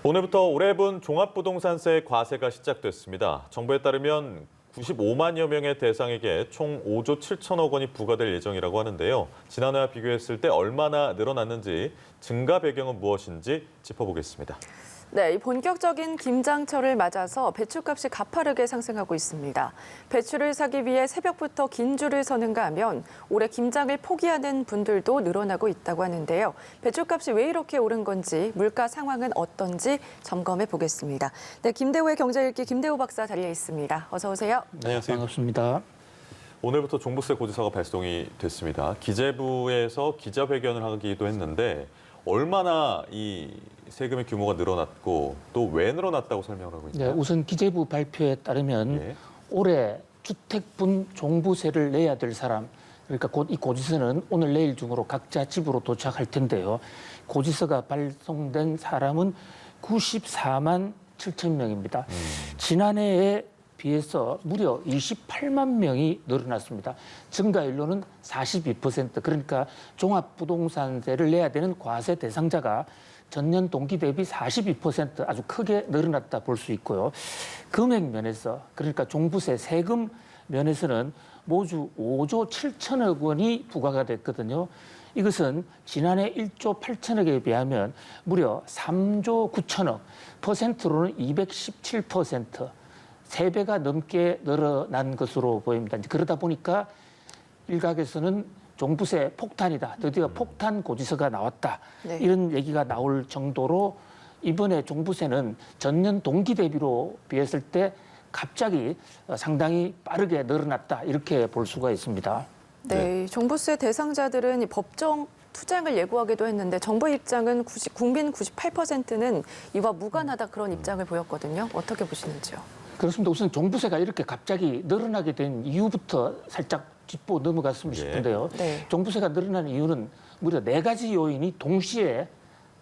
오늘부터 올해분 종합부동산세 과세가 시작됐습니다. 정부에 따르면 95만여 명의 대상에게 총 5조 7천억 원이 부과될 예정이라고 하는데요. 지난해와 비교했을 때 얼마나 늘어났는지, 증가 배경은 무엇인지 짚어보겠습니다. 네, 이 본격적인 김장철을 맞아서 배추값이 가파르게 상승하고 있습니다. 배추를 사기 위해 새벽부터 긴 줄을 서는가 하면 올해 김장을 포기하는 분들도 늘어나고 있다고 하는데요. 배추값이 왜 이렇게 오른 건지, 물가 상황은 어떤지 점검해 보겠습니다. 네, 김대호의 경제읽기 김대호 박사 자리에 있습니다. 어서 오세요. 안녕하세요. 반갑습니다. 오늘부터 종부세 고지서가 발송이 됐습니다. 기재부에서 기자회견을 하기도 했는데 얼마나 이 세금의 규모가 늘어났고 또 왜 늘어났다고 설명을 하고 있나요? 네, 우선 기재부 발표에 따르면 예. 올해 주택분 종부세를 내야 될 사람, 그러니까 곧 이 고지서는 오늘 내일 중으로 각자 집으로 도착할 텐데요. 고지서가 발송된 사람은 94만 7천 명입니다. 지난해에 비해서 무려 28만 명이 늘어났습니다. 증가율로는 42%, 그러니까 종합부동산세를 내야 되는 과세 대상자가 전년 동기 대비 42% 아주 크게 늘어났다 볼 수 있고요. 금액 면에서, 그러니까 종부세 세금 면에서는 모두 5조 7천억 원이 부과가 됐거든요. 이것은 지난해 1조 8천억에 비하면 무려 3조 9천억, 퍼센트로는 217%, 3배가 넘게 늘어난 것으로 보입니다. 그러다 보니까 일각에서는 종부세 폭탄이다, 드디어 폭탄 고지서가 나왔다, 네. 이런 얘기가 나올 정도로 이번에 종부세는 전년 동기 대비로 비했을 때 갑자기 상당히 빠르게 늘어났다, 이렇게 볼 수가 있습니다. 네, 종부세 대상자들은 이 법정 투쟁을 예고하기도 했는데 정부 입장은 국민 98%는 이와 무관하다 그런 입장을 보였거든요. 어떻게 보시는지요? 그렇습니다. 우선 종부세가 이렇게 갑자기 늘어나게 된 이유부터 살짝 짚고 넘어갔으면 싶은데요. 네. 종부세가 늘어나는 이유는 무려 4가지 요인이 동시에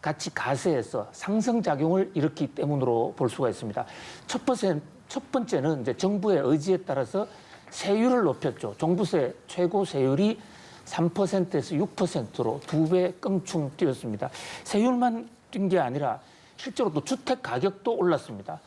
같이 가세해서 상승작용을 일으키기 때문으로 볼 수가 있습니다. 첫 번째는 이제 정부의 의지에 따라서 세율을 높였죠. 종부세 최고 세율이 3%에서 6%로 2배 껑충 뛰었습니다. 세율만 뛴 게 아니라 실제로 또 주택 가격도 올랐습니다.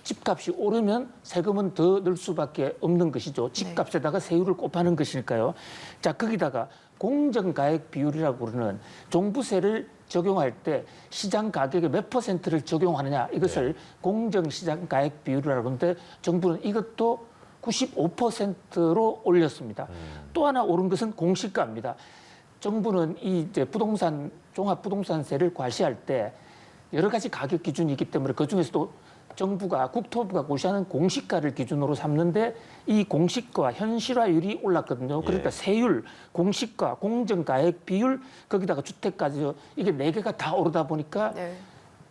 집값이 오르면 세금은 더 늘 수밖에 없는 것이죠. 집값에다가 세율을 곱하는 것이니까요. 자, 거기다가 공정가액 비율이라고 그러는 종부세를 적용할 때 시장 가격의 몇 퍼센트를 적용하느냐, 이것을 공정시장가액 비율이라고 하는데 정부는 이것도 95%로 올렸습니다. 또 하나 오른 것은 공시가입니다. 정부는 이 이제 종합부동산세를 과시할 때 여러 가지 가격 기준이 있기 때문에 그중에서도 정부가 국토부가 고시하는 공시가를 기준으로 삼는데 이 공시가 현실화율이 올랐거든요. 그러니까 세율, 공시가, 공정가액 비율, 거기다가 주택까지 이게 4개가 다 오르다 보니까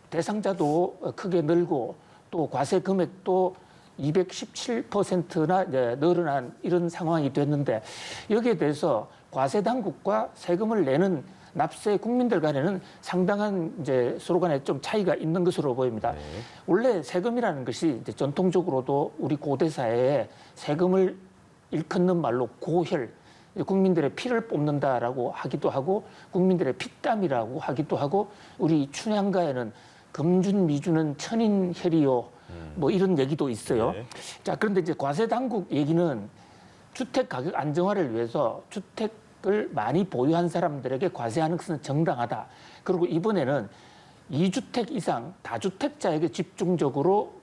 대상자도 크게 늘고 또 과세 금액도 217%나 늘어난 이런 상황이 됐는데, 여기에 대해서 과세 당국과 세금을 내는 납세 국민들 간에는 상당한 이제 서로 간에 좀 차이가 있는 것으로 보입니다. 원래 세금이라는 것이 이제 전통적으로도 우리 고대 사회에 세금을 일컫는 말로 고혈, 국민들의 피를 뽑는다라고 하기도 하고 국민들의 피땀이라고 하기도 하고, 우리 춘향가에는 금준 미주는 천인혈이요, 뭐 이런 얘기도 있어요. 자, 그런데 이제 과세 당국 얘기는 주택 가격 안정화를 위해서 주택을 많이 보유한 사람들에게 과세하는 것은 정당하다. 그리고 이번에는 2주택 이상 다주택자에게 집중적으로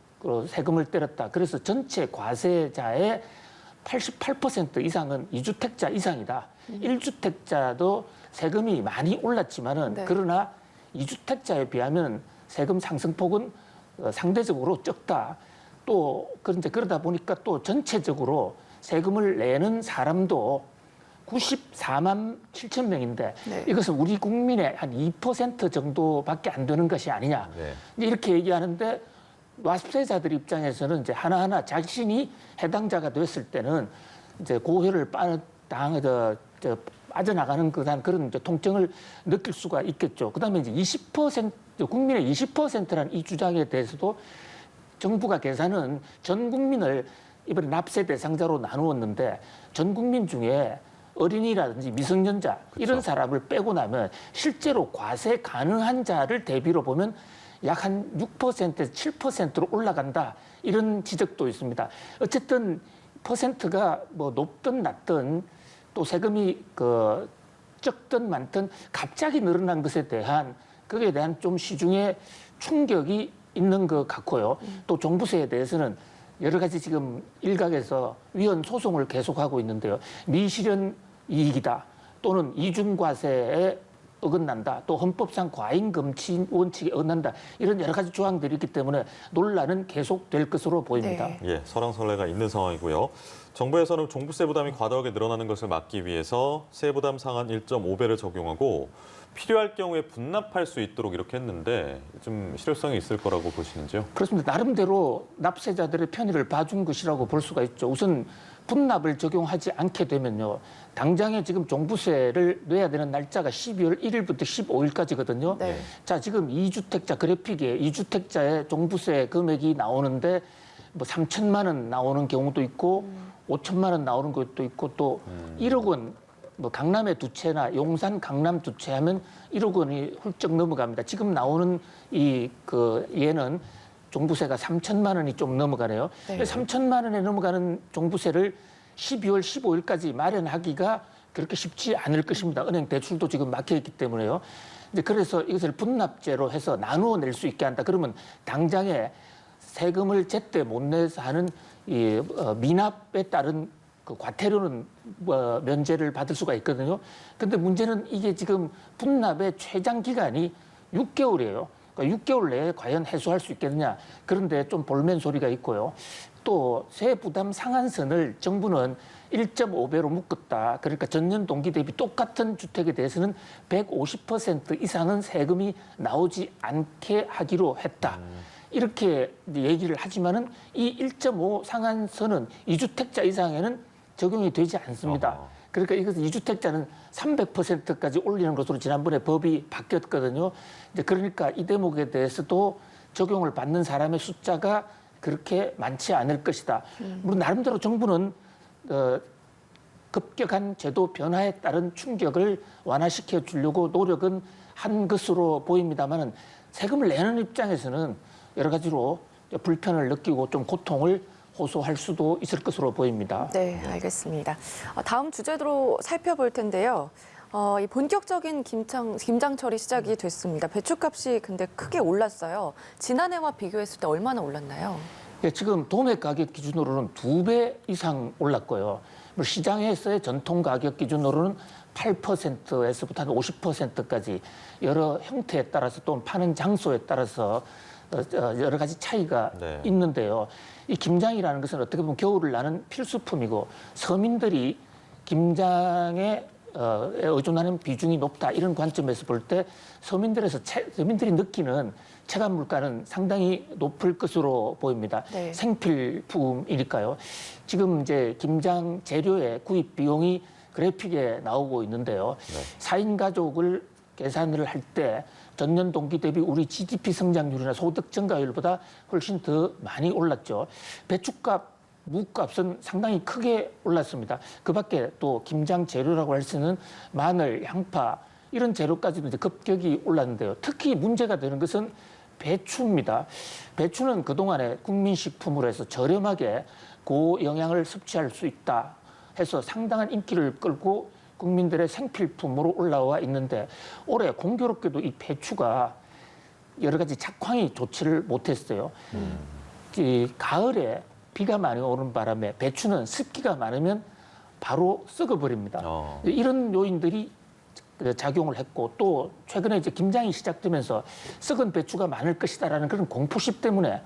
세금을 때렸다. 그래서 전체 과세자의 88% 이상은 2주택자 이상이다. 1주택자도 세금이 많이 올랐지만은 그러나 2주택자에 비하면 세금 상승폭은 상대적으로 적다. 또 그러다 보니까 또 전체적으로 세금을 내는 사람도 94만 7천 명인데 이것은 우리 국민의 한 2% 정도밖에 안 되는 것이 아니냐. 이렇게 얘기하는데 납세자들 입장에서는 이제 하나하나 자신이 해당자가 됐을 때는 이제 고혈을 빠져나가는 그런 이제 통증을 느낄 수가 있겠죠. 그다음에 이제 20% 국민의 20%라는 이 주장에 대해서도 정부가 계산은 전 국민을 이번에 납세 대상자로 나누었는데 전 국민 중에 어린이라든지 미성년자 이런 사람을 빼고 나면 실제로 과세 가능한 자를 대비로 보면 약 한 6%에서 7%로 올라간다. 이런 지적도 있습니다. 어쨌든 퍼센트가 뭐 높든 낮든 또 세금이 적든 많든 갑자기 늘어난 것에 대한 거기에 대한 좀 시중에 충격이 있는 것 같고요. 또 종부세에 대해서는 여러 가지 지금 일각에서 위헌 소송을 계속하고 있는데요. 미실현 이익이다 또는 이중과세에 어긋난다 또 헌법상 과잉금치 원칙에 어긋난다 이런 여러 가지 조항들이 있기 때문에 논란은 계속될 것으로 보입니다. 네. 예, 설왕설래가 있는 상황이고요. 정부에서는 종부세 부담이 과도하게 늘어나는 것을 막기 위해서 세부담 상한 1.5배를 적용하고 필요할 경우에 분납할 수 있도록 이렇게 했는데 좀 실효성이 있을 거라고 보시는지요? 그렇습니다. 나름대로 납세자들의 편의를 봐준 것이라고 볼 수가 있죠. 우선 분납을 적용하지 않게 되면요. 당장에 지금 종부세를 내야 되는 날짜가 12월 1일부터 15일까지거든요. 네. 자, 지금 2주택자 그래픽에 2주택자의 종부세 금액이 나오는데 뭐 3천만 원 나오는 경우도 있고 5천만 원 나오는 것도 있고 또 1억 원 뭐 강남의 두 채나 용산 강남 두 채 하면 1억 원이 훌쩍 넘어갑니다. 지금 나오는 얘는 종부세가 3천만 원이 좀 넘어가네요. 네. 3천만 원에 넘어가는 종부세를 12월 15일까지 마련하기가 그렇게 쉽지 않을 것입니다. 은행 대출도 지금 막혀 있기 때문에요. 이제 그래서 이것을 분납제로 해서 나누어 낼 수 있게 한다. 그러면 당장에 세금을 제때 못 내서 하는 미납에 따른 그 과태료는 면제를 받을 수가 있거든요. 근데 문제는 이게 지금 분납의 최장 기간이 6개월이에요. 그러니까 6개월 내에 과연 해소할 수 있겠느냐. 그런데 좀 볼멘 소리가 있고요. 또 세부담 상한선을 정부는 1.5배로 묶었다. 그러니까 전년 동기 대비 똑같은 주택에 대해서는 150% 이상은 세금이 나오지 않게 하기로 했다. 이렇게 얘기를 하지만은 이 1.5 상한선은 2주택자 이상에는 적용이 되지 않습니다. 그러니까 이것은 2주택자는 300%까지 올리는 것으로 지난번에 법이 바뀌었거든요. 이제 그러니까 이 대목에 대해서도 적용을 받는 사람의 숫자가 그렇게 많지 않을 것이다. 물론 나름대로 정부는 급격한 제도 변화에 따른 충격을 완화시켜 주려고 노력은 한 것으로 보입니다만은 세금을 내는 입장에서는 여러 가지로 불편을 느끼고 좀 고통을 호소할 수도 있을 것으로 보입니다. 네, 알겠습니다. 다음 주제로 살펴볼 텐데요. 이 본격적인 김장철이 시작이 됐습니다. 배추값이 근데 크게 올랐어요. 지난해와 비교했을 때 얼마나 올랐나요? 네, 지금 도매 가격 기준으로는 2배 이상 올랐고요. 시장에서의 전통 가격 기준으로는 8%에서부터 한 50%까지 여러 형태에 따라서 또 파는 장소에 따라서 여러 가지 차이가 네. 있는데요. 이 김장이라는 것은 어떻게 보면 겨울을 나는 필수품이고 서민들이 김장에 의존하는 비중이 높다 이런 관점에서 볼 때 서민들이 느끼는 체감 물가는 상당히 높을 것으로 보입니다. 네. 생필품이니까요. 지금 이제 김장 재료의 구입 비용이 그래픽에 나오고 있는데요. 네. 4인 가족을 계산을 할 때 전년 동기 대비 우리 GDP 성장률이나 소득 증가율보다 훨씬 더 많이 올랐죠. 배추값, 무값은 상당히 크게 올랐습니다. 그 밖에 또 김장 재료라고 할 수 있는 마늘, 양파 이런 재료까지도 이제 급격히 올랐는데요. 특히 문제가 되는 것은 배추입니다. 배추는 그동안에 국민식품으로 해서 저렴하게 고영양을 섭취할 수 있다 해서 상당한 인기를 끌고 국민들의 생필품으로 올라와 있는데 올해 공교롭게도 이 배추가 여러 가지 작황이 좋지를 못했어요. 이 가을에 비가 많이 오는 바람에 배추는 습기가 많으면 바로 썩어버립니다. 이런 요인들이 작용을 했고 또 최근에 이제 김장이 시작되면서 썩은 배추가 많을 것이다라는 그런 공포심 때문에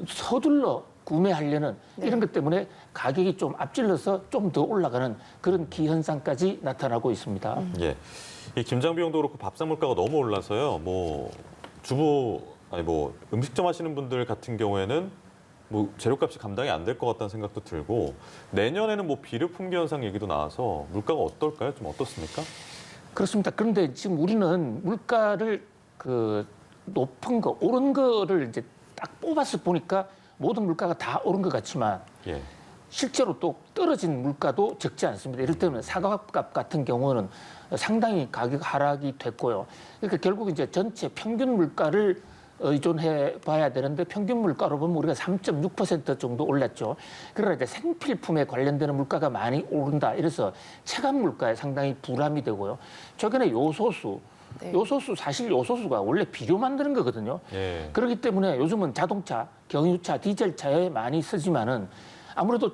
서둘러 구매하려는 이런 것 때문에 가격이 좀 앞질러서 좀 더 올라가는 그런 기현상까지 나타나고 있습니다. 예, 이 김장 비용도 그렇고 밥상 물가가 너무 올라서요. 음식점 하시는 분들 같은 경우에는 재료값이 감당이 안 될 것 같다는 생각도 들고 내년에는 비료 품귀 현상 얘기도 나와서 물가가 어떨까요? 좀 어떻습니까? 그렇습니다. 그런데 지금 우리는 물가를 높은 거, 오른 거를 이제 딱 뽑아서 보니까 모든 물가가 다 오른 것 같지만 예. 실제로 또 떨어진 물가도 적지 않습니다. 예를 들면 사과값 같은 경우는 상당히 가격 하락이 됐고요. 그러니까 결국 이제 전체 평균 물가를 의존해 봐야 되는데 평균 물가로 보면 우리가 3.6% 정도 올랐죠. 그러나 이제 생필품에 관련되는 물가가 많이 오른다. 이래서 체감 물가에 상당히 부담이 되고요. 최근에 요소수, 네. 사실 요소수가 원래 비료 만드는 거거든요. 예. 그렇기 때문에 요즘은 자동차, 경유차, 디젤차에 많이 쓰지만은 아무래도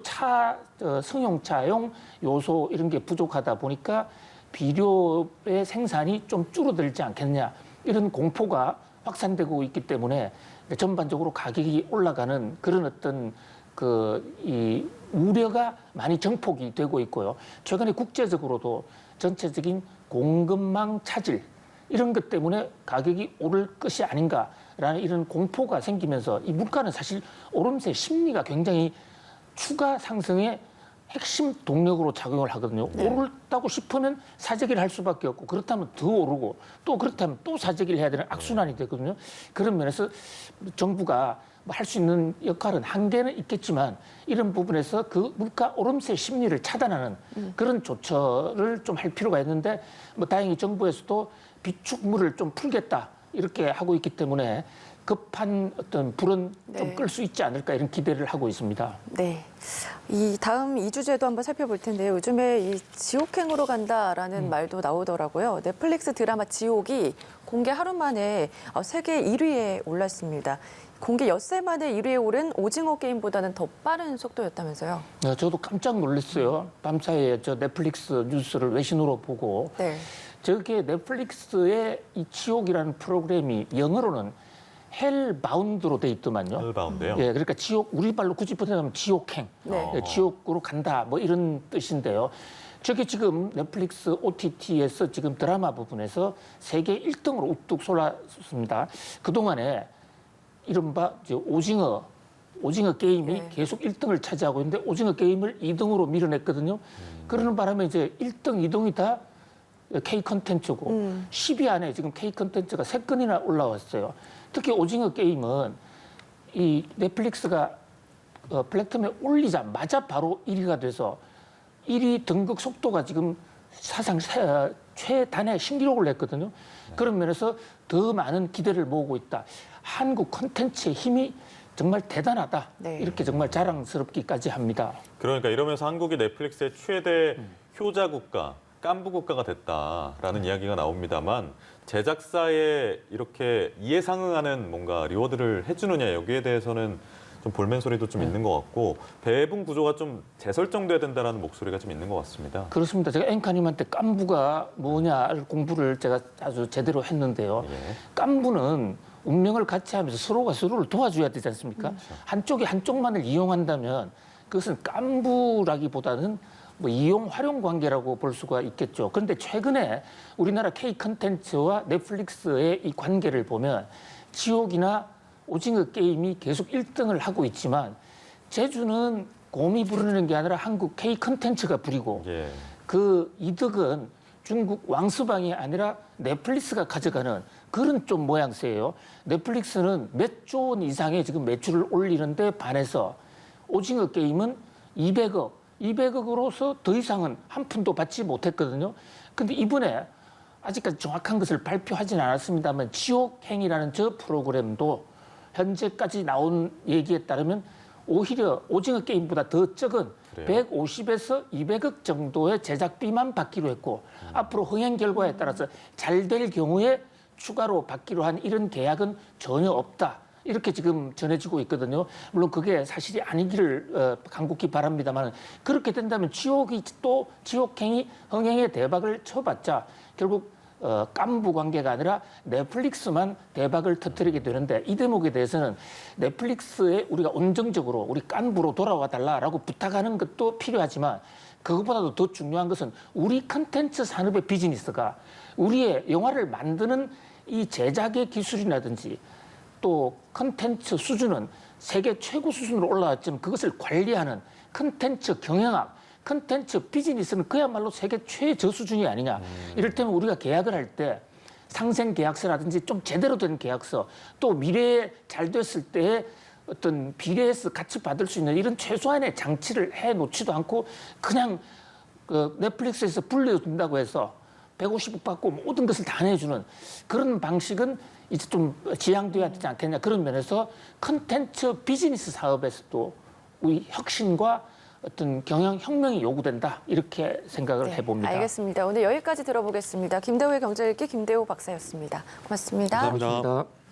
승용차용 요소 이런 게 부족하다 보니까 비료의 생산이 좀 줄어들지 않겠냐 이런 공포가 확산되고 있기 때문에 전반적으로 가격이 올라가는 그런 어떤 이 우려가 많이 정폭이 되고 있고요. 최근에 국제적으로도 전체적인 공급망 차질 이런 것 때문에 가격이 오를 것이 아닌가라는 이런 공포가 생기면서 이 물가는 사실 오름세 심리가 굉장히 추가 상승의 핵심 동력으로 작용을 하거든요. 네. 오르다고 싶으면 사재기를 할 수밖에 없고 그렇다면 더 오르고 또 그렇다면 또 사재기를 해야 되는 악순환이 되거든요. 그런 면에서 정부가 할 수 있는 역할은 한계는 있겠지만 이런 부분에서 그 물가 오름세 심리를 차단하는 그런 조처를 좀 할 필요가 있는데 뭐 다행히 정부에서도 비축물을 좀 풀겠다 이렇게 하고 있기 때문에 급한 어떤 불은 좀 네. 끌 수 있지 않을까 이런 기대를 하고 있습니다. 네. 이 다음 이 주제도 한번 살펴볼 텐데요. 요즘에 이 지옥행으로 간다라는 말도 나오더라고요. 넷플릭스 드라마 지옥이 공개 하루 만에 세계 1위에 올랐습니다. 공개 엿새 만에 1위에 오른 오징어 게임보다는 더 빠른 속도였다면서요. 네, 저도 깜짝 놀랐어요. 밤사이에 저 넷플릭스 뉴스를 외신으로 보고 네. 저게 넷플릭스의 이 지옥이라는 프로그램이 영어로는 헬바운드로 돼 있더만요. 헬바운드요. 예, 그러니까 지옥 우리 말로 굳이 번역하면 지옥행, 네. 예, 지옥으로 간다 뭐 이런 뜻인데요. 저게 지금 넷플릭스 OTT에서 지금 드라마 부분에서 세계 1등으로 우뚝 솟았습니다. 그 동안에 이른바 이제 오징어 게임이 네. 계속 1등을 차지하고 있는데 오징어 게임을 2등으로 밀어냈거든요. 그러는 바람에 이제 1등, 2등이 다 K 컨텐츠고 10위 안에 지금 K 컨텐츠가 3건이나 올라왔어요. 특히 오징어 게임은 이 넷플릭스가 플랫폼에 올리자마자 바로 1위가 돼서 1위 등극 속도가 지금 사상 최단의 신기록을 냈거든요. 그런 면에서 더 많은 기대를 모으고 있다. 한국 콘텐츠의 힘이 정말 대단하다. 네. 이렇게 정말 자랑스럽기까지 합니다. 그러니까 이러면서 한국이 넷플릭스의 최대 효자 국가, 깐부 국가가 됐다라는 이야기가 나옵니다만 제작사에 이렇게 이해 상응하는 뭔가 리워드를 해주느냐 여기에 대해서는 좀 볼멘 소리도 좀 있는 것 같고 배분 구조가 좀 재설정돼야 된다는 목소리가 좀 있는 것 같습니다. 그렇습니다. 제가 앵커님한테 깐부가 뭐냐를 공부를 제가 아주 제대로 했는데요. 예. 깐부는 운명을 같이 하면서 서로가 서로를 도와줘야 되지 않습니까? 한쪽이 한쪽만을 이용한다면 그것은 깐부라기보다는 뭐 이용 활용 관계라고 볼 수가 있겠죠. 그런데 최근에 우리나라 K 컨텐츠와 넷플릭스의 이 관계를 보면 지옥이나 오징어 게임이 계속 1등을 하고 있지만 제주는 곰이 부르는 게 아니라 한국 K 컨텐츠가 부리고 예. 그 이득은 중국 왕스방이 아니라 넷플릭스가 가져가는 그런 좀 모양새예요. 넷플릭스는 몇 조 원 이상의 지금 매출을 올리는데 반해서 오징어 게임은 200억으로서 더 이상은 한 푼도 받지 못했거든요. 근데 이번에 아직까지 정확한 것을 발표하진 않았습니다만 지옥행이라는 저 프로그램도 현재까지 나온 얘기에 따르면 오히려 오징어 게임보다 더 적은 그래요? 150에서 200억 정도의 제작비만 받기로 했고 앞으로 흥행 결과에 따라서 잘 될 경우에 추가로 받기로 한 이런 계약은 전혀 없다. 이렇게 지금 전해지고 있거든요. 물론 그게 사실이 아니기를 간곡히 바랍니다만 그렇게 된다면 지옥행이 흥행의 대박을 쳐봤자 결국 깐부 관계가 아니라 넷플릭스만 대박을 터뜨리게 되는데 이 대목에 대해서는 넷플릭스에 우리가 온정적으로 우리 깐부로 돌아와 달라라고 부탁하는 것도 필요하지만 그것보다도 더 중요한 것은 우리 컨텐츠 산업의 비즈니스가 우리의 영화를 만드는 이 제작의 기술이라든지 또 컨텐츠 수준은 세계 최고 수준으로 올라왔지만 그것을 관리하는 컨텐츠 경영학, 컨텐츠 비즈니스는 그야말로 세계 최저 수준이 아니냐. 이를테면 우리가 계약을 할 때 상생 계약서라든지 좀 제대로 된 계약서 또 미래에 잘 됐을 때의 어떤 비례해서 같이 받을 수 있는 이런 최소한의 장치를 해놓지도 않고 그냥 넷플릭스에서 불려준다고 해서 150억 받고 모든 것을 다 내주는 그런 방식은 이제 좀 지양돼야 되지 않겠냐 그런 면에서 컨텐츠 비즈니스 사업에서도 우리 혁신과 어떤 경영 혁명이 요구된다 이렇게 생각을 해봅니다. 알겠습니다. 오늘 여기까지 들어보겠습니다. 김대호의 경제읽기 김대호 박사였습니다. 고맙습니다. 감사합니다. 고맙습니다.